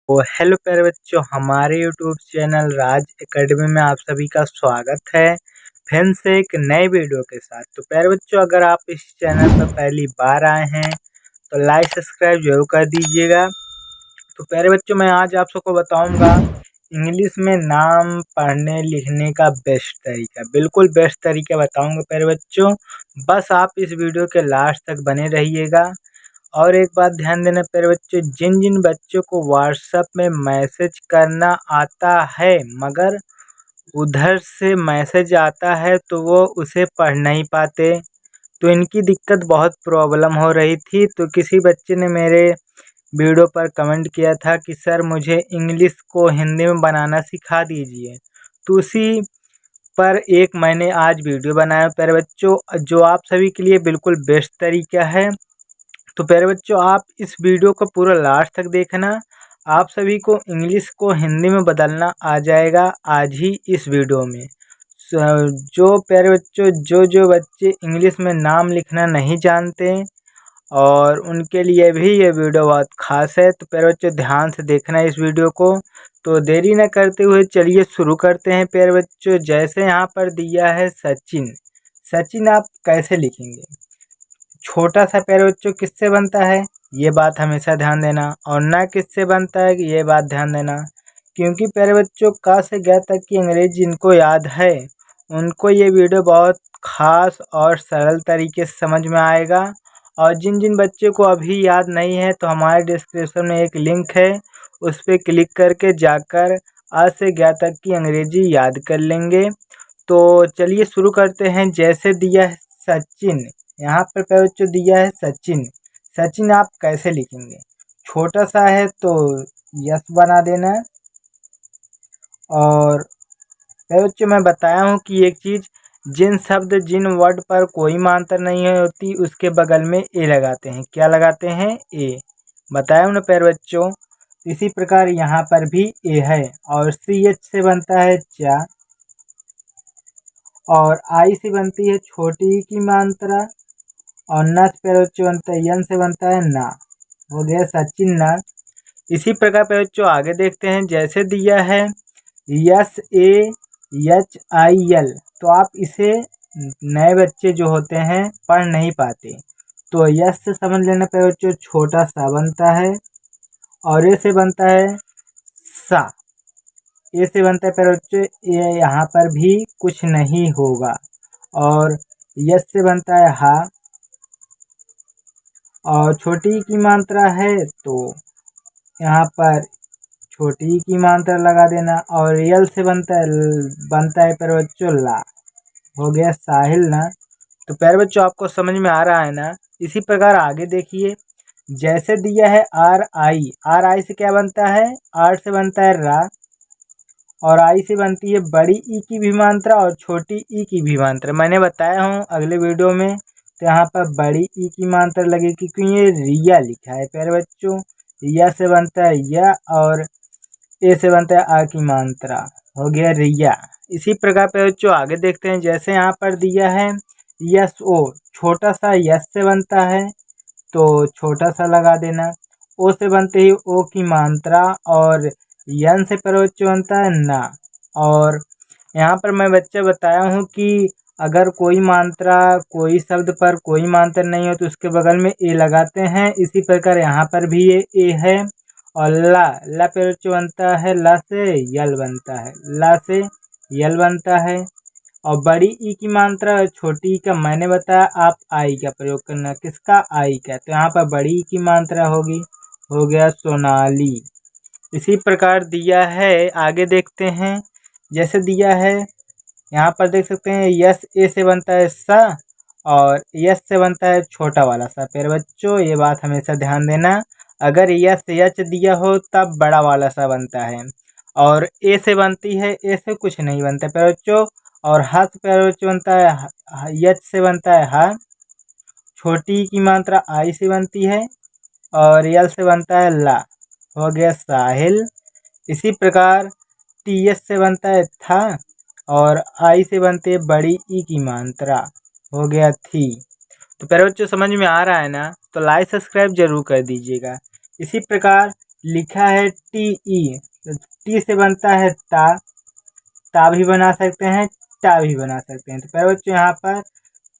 तो हेलो प्यारे बच्चों, हमारे यूट्यूब चैनल राज एकेडमी में आप सभी का स्वागत है फिर से एक नए वीडियो के साथ। तो प्यारे बच्चों, अगर आप इस चैनल पर पहली बार आए हैं तो लाइक सब्सक्राइब जरूर कर दीजिएगा। तो प्यारे बच्चों, मैं आज आप सबको बताऊंगा इंग्लिश में नाम पढ़ने लिखने का बेस्ट तरीका, बिल्कुल बेस्ट तरीका बताऊंगा प्यारे बच्चों। बस आप इस वीडियो के लास्ट तक बने रहिएगा। और एक बात ध्यान देना प्यारे बच्चों, जिन जिन बच्चों को व्हाट्सएप में मैसेज करना आता है मगर उधर से मैसेज आता है तो वो उसे पढ़ नहीं पाते, तो इनकी दिक्कत बहुत प्रॉब्लम हो रही थी। तो किसी बच्चे ने मेरे वीडियो पर कमेंट किया था कि सर मुझे इंग्लिश को हिंदी में बनाना सिखा दीजिए, तो उसी पर एक मैंने आज वीडियो बनाया प्यारे बच्चों, जो आप सभी के लिए बिल्कुल बेस्ट तरीका है। तो प्यारे बच्चों, आप इस वीडियो को पूरा लास्ट तक देखना, आप सभी को इंग्लिश को हिंदी में बदलना आ जाएगा आज ही इस वीडियो में। जो प्यारे बच्चों, जो बच्चे इंग्लिश में नाम लिखना नहीं जानते और उनके लिए भी ये वीडियो बहुत खास है। तो प्यारे बच्चों, ध्यान से देखना इस वीडियो को। तो देरी न करते हुए चलिए शुरू करते हैं प्यारे बच्चों। जैसे यहाँ पर दिया है सचिन, सचिन आप कैसे लिखेंगे? छोटा सा प्यारे बच्चों किससे बनता है, ये बात हमेशा ध्यान देना, और ना किससे बनता है कि ये बात ध्यान देना। क्योंकि प्यारे बच्चों, क से ग तक की अंग्रेजी जिनको याद है उनको ये वीडियो बहुत खास और सरल तरीके से समझ में आएगा। और जिन जिन बच्चों को अभी याद नहीं है तो हमारे डिस्क्रिप्शन में एक लिंक है, उस पर क्लिक करके जाकर आ से ग तक की अंग्रेजी याद कर लेंगे। तो चलिए शुरू करते हैं। जैसे दिया है सचिन, यहाँ पर प्यारे बच्चों दिया है सचिन, सचिन आप कैसे लिखेंगे? छोटा सा है तो यस बना देना। और प्यारे बच्चों, मैं बताया हूँ कि एक चीज़, जिन शब्द जिन वर्ड पर कोई मात्रा नहीं होती उसके बगल में ए लगाते हैं। क्या लगाते हैं? ए। बताया हूँ ना प्यारे बच्चों। इसी प्रकार यहाँ पर भी ए है और सी एच से बनता है चा, और आई से बनती है छोटी की मात्रा, और न से प्यारे बच्चों बनता है यन से बनता है ना। हो गया सचिन ना। इसी प्रकार प्यारे बच्चों आगे देखते हैं। जैसे दिया है yes A H I L, तो आप इसे नए बच्चे जो होते हैं पढ़ नहीं पाते, तो यस से समझ लेना प्यारे बच्चों छोटा सा बनता है, और ए से बनता है सा, ए से बनता है प्यारे बच्चों ए, यहाँ पर भी कुछ नहीं होगा। और यस से बनता है हा, और छोटी की मात्रा है तो यहाँ पर छोटी की मात्रा लगा देना, और यल से बनता है प्यारे बच्चों ला। हो गया साहिल ना। तो प्यारे बच्चों आपको समझ में आ रहा है ना? इसी प्रकार आगे देखिए। जैसे दिया है आर आई, आर आई से क्या बनता है? आर से बनता है रा, और आई से बनती है बड़ी ई की भी मात्रा और छोटी ई की भी मात्रा। मैंने बताया हूँ अगले वीडियो में, तो यहाँ पर बड़ी ई की मात्रा लगेगी क्योंकि ये रिया लिखा है प्यारे बच्चों। रिया से बनता है या, और ए से बनता है आ की मात्रा। हो गया रिया। इसी प्रकार प्यारे बच्चों आगे देखते हैं। जैसे यहाँ पर दिया है यस ओ, छोटा सा यस से बनता है तो छोटा सा लगा देना। ओ से बनते ही ओ की मात्रा, और यन से प्यारे बच्चों बनता है ना। और यहाँ पर मैं बच्चे बताया हूँ कि अगर कोई मात्रा, कोई शब्द पर कोई मात्रा नहीं हो तो उसके बगल में ए लगाते हैं। इसी प्रकार यहाँ पर भी ये ए है। और ला, ला प्यारे बच्चों बनता है ला से यल बनता है, ला से यल बनता है। और बड़ी ई की मात्रा और छोटी ई का मैंने बताया, आप आई का प्रयोग करना। किसका? आई का। तो यहाँ पर बड़ी ई की मात्रा होगी। हो गया सोनाली। इसी प्रकार दिया है, आगे देखते हैं। जैसे दिया है यहाँ पर देख सकते हैं यस ए से बनता है सा, और यस से बनता है छोटा वाला सा। प्यारे बच्चों ये बात हमेशा ध्यान देना, अगर यस यच दिया हो तब बड़ा वाला सा बनता है, और ए से बनती है, ए से कुछ नहीं बनता प्यारे बच्चों। और हा से प्यारे बच्चों बनता है यच से बनता है हा, छोटी की मात्रा आई से बनती है, और यल से बनता है ला। हो गया साहिल। इसी प्रकार टी एस से बनता है था, और आई से बनती है बड़ी ई की मात्रा। हो गया थी। तो प्यारे बच्चों समझ में आ रहा है ना? तो लाइक सब्सक्राइब जरूर कर दीजिएगा। इसी प्रकार लिखा है टी ई, तो टी से बनता है ता भी बना सकते हैं, टा भी बना सकते हैं। तो प्यारे बच्चों यहाँ पर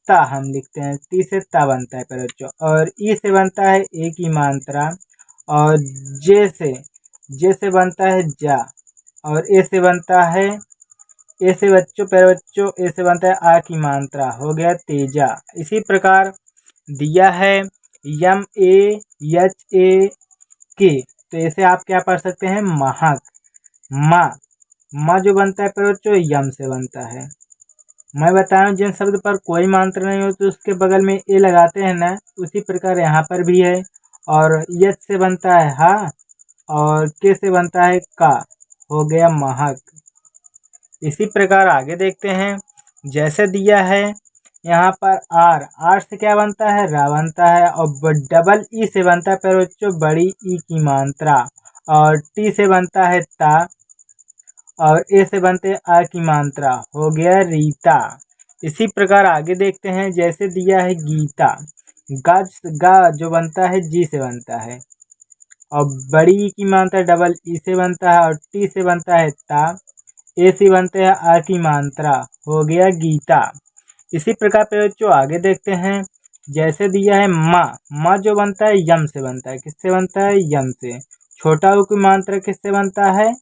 ता हम लिखते हैं, टी से ता बनता है प्यारे बच्चों। और ई से बनता है ए की मात्रा, और जे से बनता है जा, और ए से बनता है ए से बच्चों प्यारे बच्चों ए से बनता है आ की मात्रा, हो गया तेजा। इसी प्रकार दिया है यम ए एच ए के, तो इसे आप क्या पढ़ सकते हैं महक। माँ जो बनता है प्यारे बच्चों यम से बनता है। मैं बता रहा हूँ जिन शब्द पर कोई मात्रा नहीं होती उसके बगल में ए लगाते हैं ना, उसी प्रकार यहाँ पर भी है। और यच से बनता है हा, और के से बनता है का, हो गया महक। इसी प्रकार आगे देखते हैं, जैसे दिया है यहाँ पर आर से क्या बनता है रा बनता है, और डबल ई से बनता है प्यारे बच्चों बड़ी ई की मात्रा, और टी से बनता है ता, और ए से बनते हैं आ की मात्रा, हो गया रीता। इसी प्रकार आगे देखते हैं, जैसे दिया है गीता, गा जो बनता है जी से बनता है, और बड़ी ई की मात्रा डबल ई से बनता है, और टी से बनता है ता, ए से बनते हैं आ की मात्रा, हो गया गीता। इसी प्रकार पे बच्चों आगे देखते हैं, जैसे दिया है माँ जो बनता है यम से बनता है, किससे बनता है यम से। छोटा ऊ की मात्रा किससे बनता है,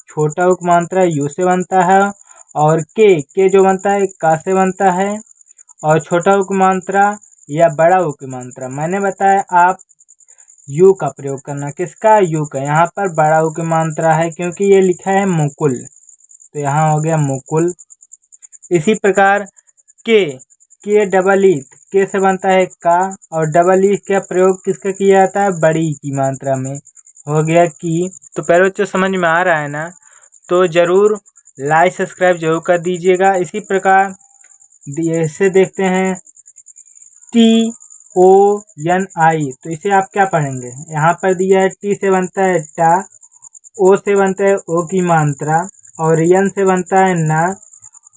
छोटा ऊ की मात्रा यू से बनता है, और के जो बनता है का से बनता है, और छोटा ऊ की मात्रा या बड़ा ऊ की मात्रा मैंने बताया आप यू का प्रयोग करना, किसका यू का। यहाँ पर बड़ा ऊ की मात्रा है क्योंकि ये लिखा है मुकुल, तो यहाँ हो गया मुकुल। इसी प्रकार के डबल ई, के से बनता है का, और डबल ई का प्रयोग किसका किया जाता है बड़ी की मात्रा में, हो गया की। तो प्यारे बच्चों समझ में आ रहा है ना, तो जरूर लाइक सब्सक्राइब जरूर कर दीजिएगा। इसी प्रकार ऐसे देखते हैं TONI, तो इसे आप क्या पढ़ेंगे, यहाँ पर दिया है टी से बनता है टा, ओ से बनता है ओ की मात्रा, और यन से बनता है ना,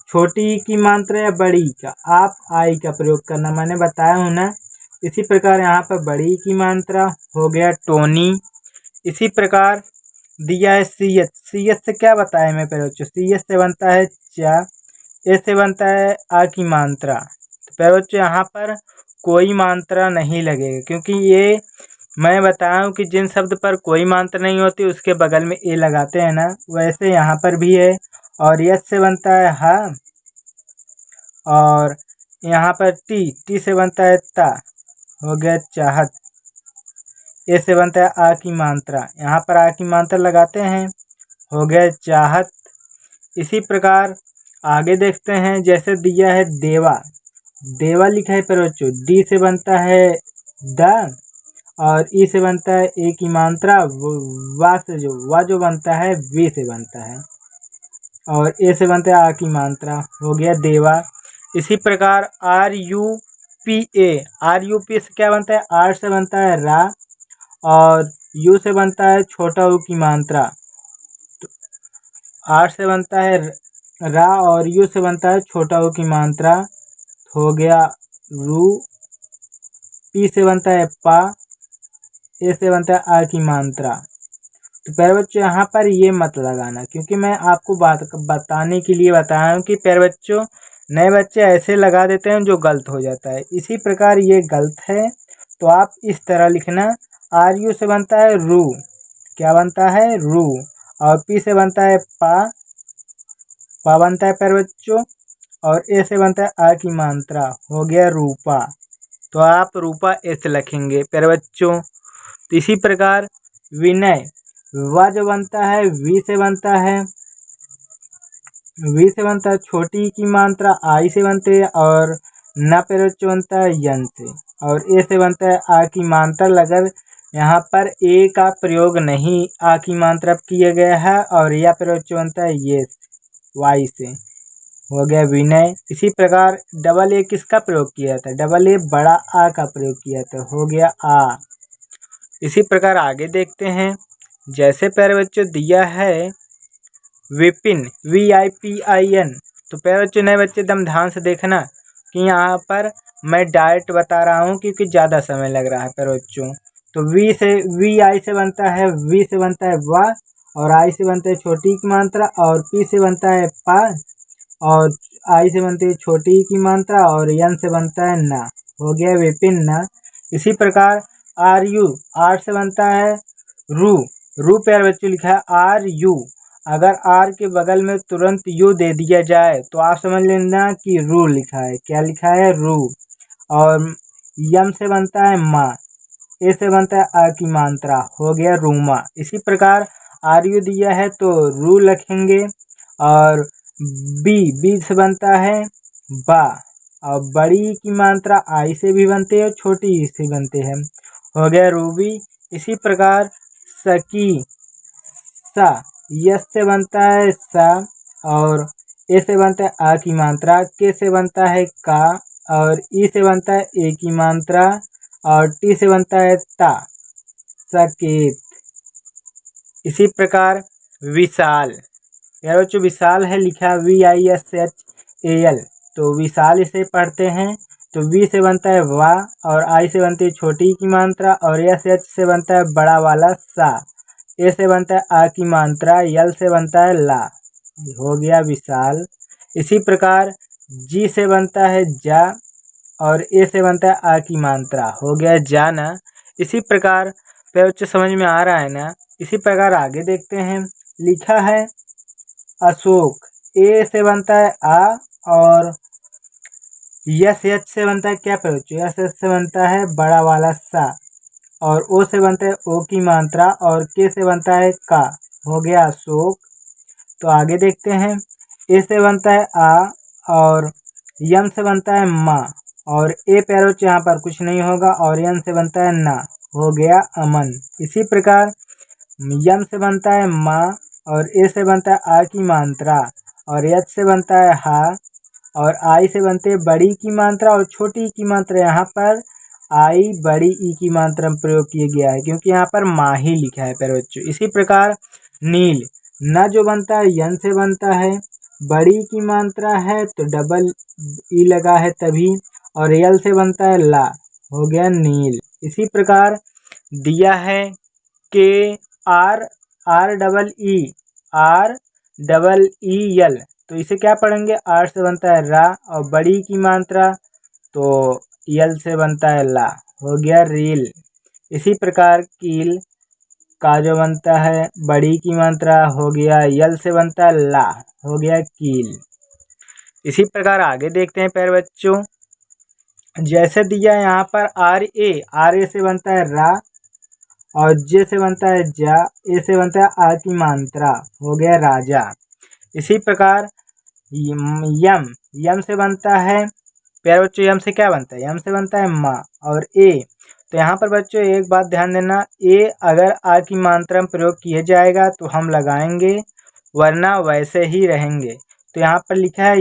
छोटी ई की मात्रा या बड़ी का, आप आई का प्रयोग करना, मैंने बताया हूँ ना। इसी प्रकार यहाँ पर बड़ी की मात्रा, हो गया टोनी। इसी प्रकार दिया है सी एच से क्या बताया मैं प्यारे बच्चों, सी एच से बनता है चा, ए से बनता है आ की मात्रा। तो प्यारे बच्चों यहाँ पर कोई मात्रा नहीं लगेगा, क्योंकि ये मैं बताया हूँ कि जिन शब्द पर कोई मात्रा नहीं होती उसके बगल में ए लगाते हैं ना, वैसे यहाँ पर भी है। और यस से बनता है हा, और यहाँ पर टी से बनता है ता, हो गया चाहत। ए से बनता है आ की मात्रा, यहाँ पर आ की मात्रा लगाते हैं, हो गया चाहत। इसी प्रकार आगे देखते हैं, जैसे दिया है देवा लिखा है प्यारे बच्चों, डी से बनता है द, और ई से बनता है ए की मात्रा, वा से जो बनता है वी से बनता है, और ए से बनता है आ की मात्रा, हो गया देवा। इसी प्रकार RUPA से क्या बनता है, आर से बनता है रा, और यू से बनता है छोटा ऊ की मात्रा, आर से बनता है रा, और यू से बनता है छोटा ऊ की मात्रा, हो गया रू। पी से बनता है पा, ए से बनता है आ की मात्रा। तो प्यारे बच्चों यहाँ पर ये मत लगाना, क्योंकि मैं आपको बताने के लिए बताया हूँ कि प्यारे बच्चों नए बच्चे ऐसे लगा देते हैं जो गलत हो जाता है। इसी प्रकार ये गलत है, तो आप इस तरह लिखना, RU से बनता है रू, क्या बनता है रू, और पी से बनता है पा बनता है प्यारे बच्चों, और ए से बनता है आ की मात्रा, हो गया रूपा। तो आप रूपा ऐसे लिखेंगे प्यारे बच्चों। तो इसी प्रकार विनय, वा जो बनता है वी से बनता है, छोटी की मात्रा आई से बनते हैं, और न प्यारे बच्चों बनता है यन से, और ए से बनता है आ की मात्रा। अगर यहाँ पर ए का प्रयोग नहीं आ की मात्रा किया गया है, और या प्यारे बच्चों बनता है ये वाई से, हो गया विनय। इसी प्रकार डबल ए किसका प्रयोग किया जाता है, डबल ए बड़ा आ का प्रयोग किया जाता है, हो गया आ। इसी प्रकार आगे देखते हैं, जैसे प्यारे बच्चों दिया है विपिन, VIPIN। तो प्यारे बच्चों नए बच्चे एकदम ध्यान से देखना कि यहाँ पर मैं डायरेक्ट बता रहा हूँ क्योंकि ज़्यादा समय लग रहा है प्यारे बच्चों। तो वी आई से बनता है, वी से बनता है वा, और आई से बनता है छोटी की मात्रा, और पी से बनता है पा, और आई से बनती है छोटी की मात्रा, और यन से बनता है ना। हो गया विपिन। इसी प्रकार आर से बनता है रू। रू प्यारे बच्चों लिखा है आर यू। अगर आर के बगल में तुरंत यू दे दिया जाए तो आप समझ लेना कि रू लिखा है। क्या लिखा है? रू। और यम से बनता है माँ, ए से बनता है आ की मात्रा, हो गया रूमा। इसी प्रकार आर यू दिया है तो रू लिखेंगे, और बी से बनता है बा, और बड़ी की मात्रा आई से भी बनते हैं और छोटी ई से बनते हैं, हो गया रूबी। इसी प्रकार सकी, सा, यस से बनता है सा, और ए से बनता है आ की मात्रा, के से बनता है का, और ई से बनता है ए की मात्रा, और टी से बनता है ता, सकेत। इसी प्रकार विशाल, यार बच्चों विशाल है लिखा VISHAL, तो विशाल इसे पढ़ते हैं। तो वी से बनता है वा, और आई से बनती है छोटी की मात्रा, और एच से बनता है बड़ा वाला सा, ए से बनता है आ की मात्रा, यल से बनता है ला, हो गया विशाल। इसी प्रकार जी से बनता है जा, और ए से बनता है आ की मात्रा, हो गया जाना। इसी प्रकार पे बच्चों समझ में आ रहा है ना। इसी प्रकार आगे देखते हैं, लिखा है अशोक, ए से बनता है आ, और यस एच से बनता है क्या पे बच्चों? यस एच से बनता है बड़ा वाला सा, और ओ से बनता है ओ की मात्रा, और के से बनता है का, हो गया अशोक। तो आगे देखते हैं, ए से बनता है आ, और यम से बनता है माँ, और ए पैरोच यहाँ पर कुछ नहीं होगा, और यन से बनता है ना, हो गया अमन। इसी प्रकार यम से बनता है माँ, और ए से बनता है आ की मात्रा, और एच से बनता है हा, और आई से बनते हैं बड़ी की मात्रा और छोटी की मात्रा। यहाँ पर आई बड़ी ई की मात्रा में प्रयोग किया गया है, क्योंकि यहाँ पर माँ ही लिखा है प्यारे बच्चों। इसी प्रकार नील, न जो बनता है यन से बनता है, बड़ी की मात्रा है तो डबल ई लगा है तभी, और यल से बनता है ला, हो गया नील। इसी प्रकार दिया है के आर डबल ई यल, तो इसे क्या पढ़ेंगे? आर से बनता है रा, और बड़ी की मात्रा तो यल से बनता है ला, हो गया रील। इसी प्रकार कील का जो बनता है बड़ी की मात्रा, हो गया यल से बनता है ला, हो गया कील। इसी प्रकार आगे देखते हैं प्यारे बच्चों, जैसे दिया यहाँ पर आर ए से बनता है रा, और जे से बनता है जा, ए से बनता है आ की मात्रा, हो गया राजा। इसी प्रकार यम से बनता है प्यारे बच्चों, यम से क्या बनता है? यम से बनता है माँ, और ए, तो यहाँ पर बच्चों एक बात ध्यान देना, ए अगर आ की मात्रा में प्रयोग किया जाएगा तो हम लगाएंगे, वरना वैसे ही रहेंगे। तो यहाँ पर लिखा है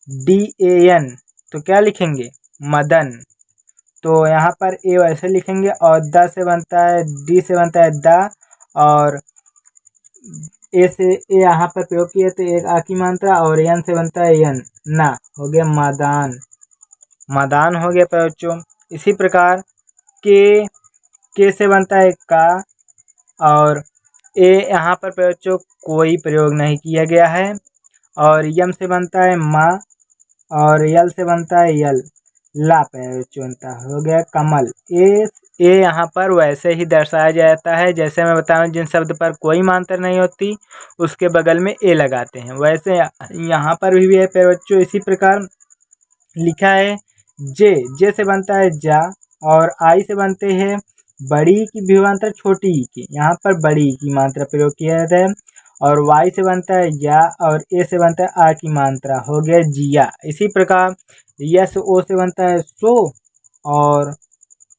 MADAN, तो क्या लिखेंगे? मदन। तो यहाँ पर ए वैसे लिखेंगे, और द से बनता है, डी से बनता है दा, और ए से ए यहाँ पर प्रयोग किया तो एक आ की मात्रा, और यन से बनता है यन, ना, हो गया मैदान। मैदान हो गया बच्चों। इसी प्रकार के से बनता है का, और ए यहाँ पर बच्चों कोई प्रयोग नहीं किया गया है, और यम से बनता है माँ, और यल से बनता है यल, ला बनता, हो गया कमल। ए यहाँ पर वैसे ही दर्शाया जाता है, जैसे मैं बताऊं जिन शब्द पर कोई मात्रा नहीं होती उसके बगल में ए लगाते हैं, वैसे यहाँ पर भी है प्यारे बच्चों। इसी प्रकार लिखा है जे से बनता है जा, और आई से बनते हैं बड़ी की भी मात्रा छोटी की, यहाँ पर बड़ी की मात्रा प्रयोग किया जाता है, और वाई से बनता है या, और ए से बनता है आ की मात्रा, हो गया जिया। इसी प्रकार यस ओ से बनता है सो, और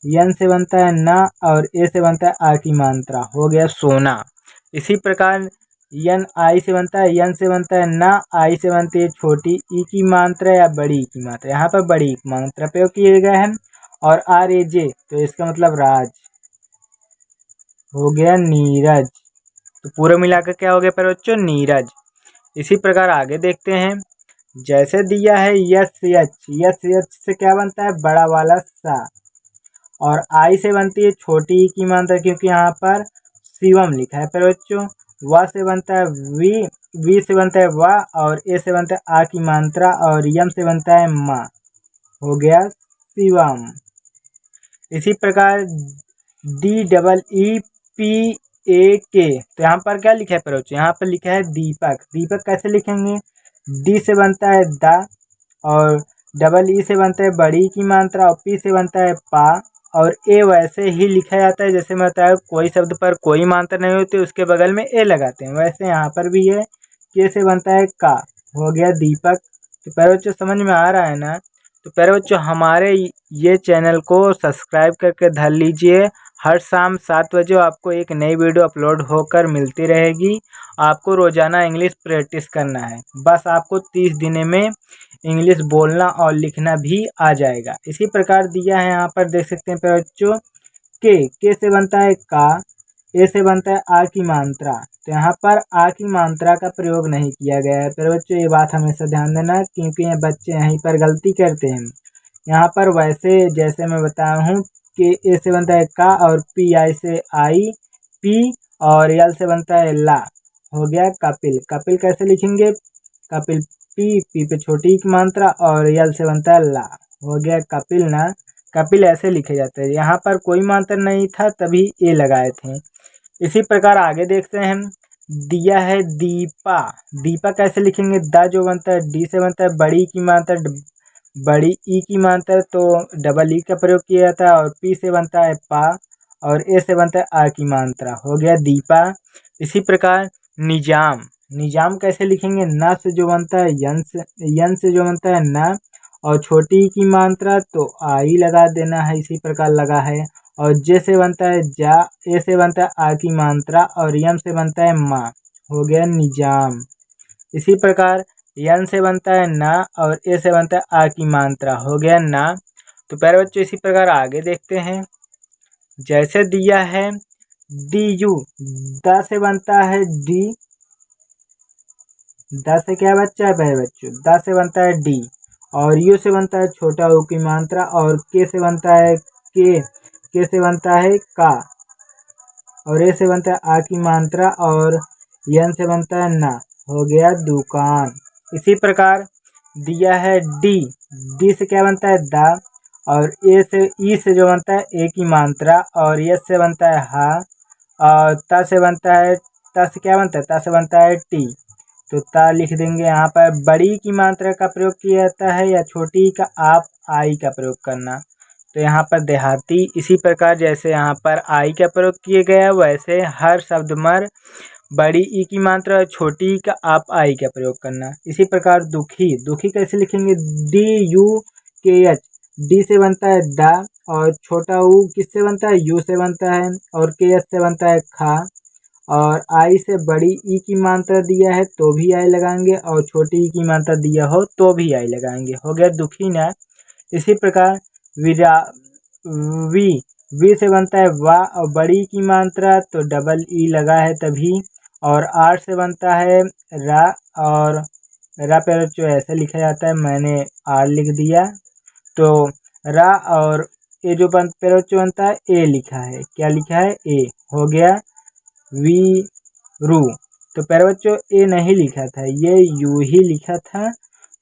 यन से बनता है ना, और ए से बनता है आ की मात्रा, हो गया सोना। इसी प्रकार यन आई से बनता है, यन से बनता है ना, आई से बनती है छोटी ई की मात्रा या बड़ी की मात्रा, यहाँ पर बड़ी की मात्रा प्रयोग किए गए हैं, और आर ए जे, तो इसका मतलब राज, हो गया नीरज। तो पूरा मिलाकर क्या हो गया पर बच्चों? नीरज। इसी प्रकार आगे देखते हैं, जैसे दिया है यस यच से क्या बनता है? बड़ा वाला सा, और आई से बनती है छोटी ई की मात्रा, क्योंकि यहाँ पर शिवम लिखा है प्यारे बच्चों। व से बनता है वी से बनता है वा, और ए से बनता है आ की मात्रा, और यम से बनता है मा, हो गया शिवम। इसी प्रकार D double E P A के, तो यहाँ पर क्या लिखा है प्यारे बच्चों, यहाँ पर लिखा है दीपक। दीपक कैसे लिखेंगे, डी से बनता है दा, और डबल ई से बनता है बड़ी की मात्रा, और पी से बनता है पा, और ए वैसे ही लिखा जाता है जैसे मैं बताया कोई शब्द पर कोई मात्रा नहीं होती उसके बगल में ए लगाते हैं, वैसे यहाँ पर भी है। के से बनता है का, हो गया दीपक। तो प्यारे बच्चों समझ में आ रहा है ना। तो प्यारे बच्चों हमारे ये चैनल को सब्सक्राइब करके धर लीजिए। हर शाम 7 बजे आपको एक नई वीडियो अपलोड होकर मिलती रहेगी। आपको रोजाना इंग्लिश प्रैक्टिस करना है, बस आपको 30 दिन में इंग्लिश बोलना और लिखना भी आ जाएगा। इसी प्रकार दिया है यहाँ पर देख सकते हैं प्यारे बच्चों, के से बनता है का, ए से बनता है आ की मात्रा। तो यहाँ पर आ की मात्रा का प्रयोग नहीं किया गया है प्यारे बच्चों, ये बात हमेशा ध्यान देना, क्योंकि ये बच्चे यहीं पर गलती करते हैं। यहाँ पर वैसे जैसे मैं बताया हूँ कि ए से बनता है का, और पी आई से आई पी, और यल से बनता है ला, हो गया कपिल। कपिल कैसे लिखेंगे, कपिल पी पे छोटी की मात्रा, और यल से बनता है ला, हो गया कपिल ना। कपिल ऐसे लिखे जाते हैं, यहाँ पर कोई मात्रा नहीं था तभी ए लगाए थे। इसी प्रकार आगे देखते हैं, दिया है दीपा। दीपा कैसे लिखेंगे, द जो बनता है डी से बनता है बड़ी की मात्रा, बड़ी ई की मात्रा तो डबल ई का प्रयोग किया जाता है, और पी से बनता है पा, और ए से बनता है आ की मात्रा, हो गया दीपा। इसी प्रकार निजाम। निजाम कैसे लिखेंगे, न से जो बनता है यन से जो बनता है न, और छोटी ई की मात्रा तो आई लगा देना है, इसी प्रकार लगा है। और जे से बनता है जा, ए से बनता है आ की मात्रा, और यम से बनता है मा, हो गया निजाम। इसी प्रकार यन से बनता है ना, और ए से बनता है आ की मात्रा, हो गया ना। तो प्यारे बच्चों इसी प्रकार आगे देखते हैं, जैसे दिया है डी यू। द से बनता है डी, द से क्या बच्चा है प्यारे बच्चों, द से बनता है डी, और यू से बनता है छोटा u की मात्रा, और के से बनता है के से बनता है का, और ए से बनता है आ की मात्रा, और यन से बनता है ना, हो गया दुकान। इसी प्रकार दिया है डी। डी से क्या बनता है दा, और ए से ई से जो बनता है ए की मात्रा, और यस से बनता है हा, और ता से बनता है, ता से क्या बनता है, ता से बनता है टी, तो ता लिख देंगे। यहाँ पर बड़ी की मात्रा का प्रयोग किया जाता है या छोटी का आप आई का प्रयोग करना, तो यहाँ पर देहाती। इसी प्रकार जैसे यहाँ पर आई का प्रयोग किया गया वैसे हर शब्द में बड़ी ई की मात्रा और छोटी ई का आप आई का प्रयोग करना। इसी प्रकार दुखी। दुखी कैसे लिखेंगे, डी यू के एच। डी से बनता है दा, और छोटा ऊ किससे बनता है, यू से बनता है, और के एच से बनता है खा, और आई से बड़ी ई की मात्रा दिया है तो भी आई लगाएंगे, और छोटी ई की मात्रा दिया हो तो भी आई लगाएंगे, हो गया दुखी ना। इसी प्रकार विरा वी से बनता है वा, और बड़ी की मात्रा तो डबल ई लगा है तभी, और आर से बनता है रा, और रा पे जो ऐसे लिखा जाता है मैंने आर लिख दिया, तो रा और ए जो बनता है ए लिखा है, क्या लिखा है ए, हो गया वी रू। तो प्यारे बच्चों ए नहीं लिखा था, ये यू ही लिखा था,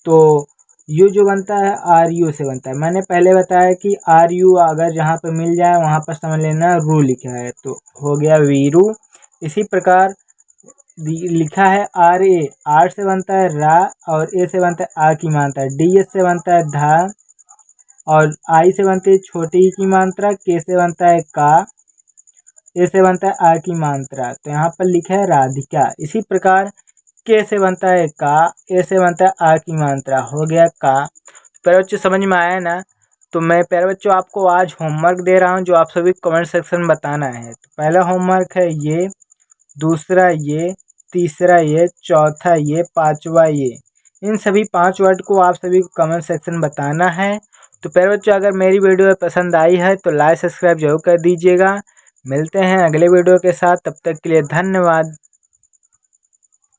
तो यू जो बनता है आर यू से बनता है। मैंने पहले बताया कि आर यू अगर जहाँ पे मिल जाए वहाँ पर समझ लेना रू लिखा है, तो हो गया वीरू। इसी प्रकार लिखा है आर ए, आर से बनता है रा, और ए से बनता है आ की मात्रा, डी एस से बनता है धा, और आई से बनती है छोटी की मात्रा, के से बनता है का, ए से बनता है आ की मात्रा, तो यहाँ पर लिखा है राधिका। इसी प्रकार के से बनता है का, ए से बनता है आ की मात्रा, हो गया का। प्यारे बच्चों समझ में आया ना। तो मैं प्यारे बच्चों आपको आज होमवर्क दे रहा हूँ जो आप सभी कमेंट सेक्शन में बताना है। तो पहला होमवर्क है ये, दूसरा ये, तीसरा ये, चौथा ये, पांचवा ये। इन सभी 5 वर्ड को आप सभी को कमेंट सेक्शन में बताना है। तो प्यारे बच्चों अगर मेरी वीडियो पसंद आई है तो लाइक सब्सक्राइब जरूर कर दीजिएगा। मिलते हैं अगले वीडियो के साथ, तब तक के लिए धन्यवाद।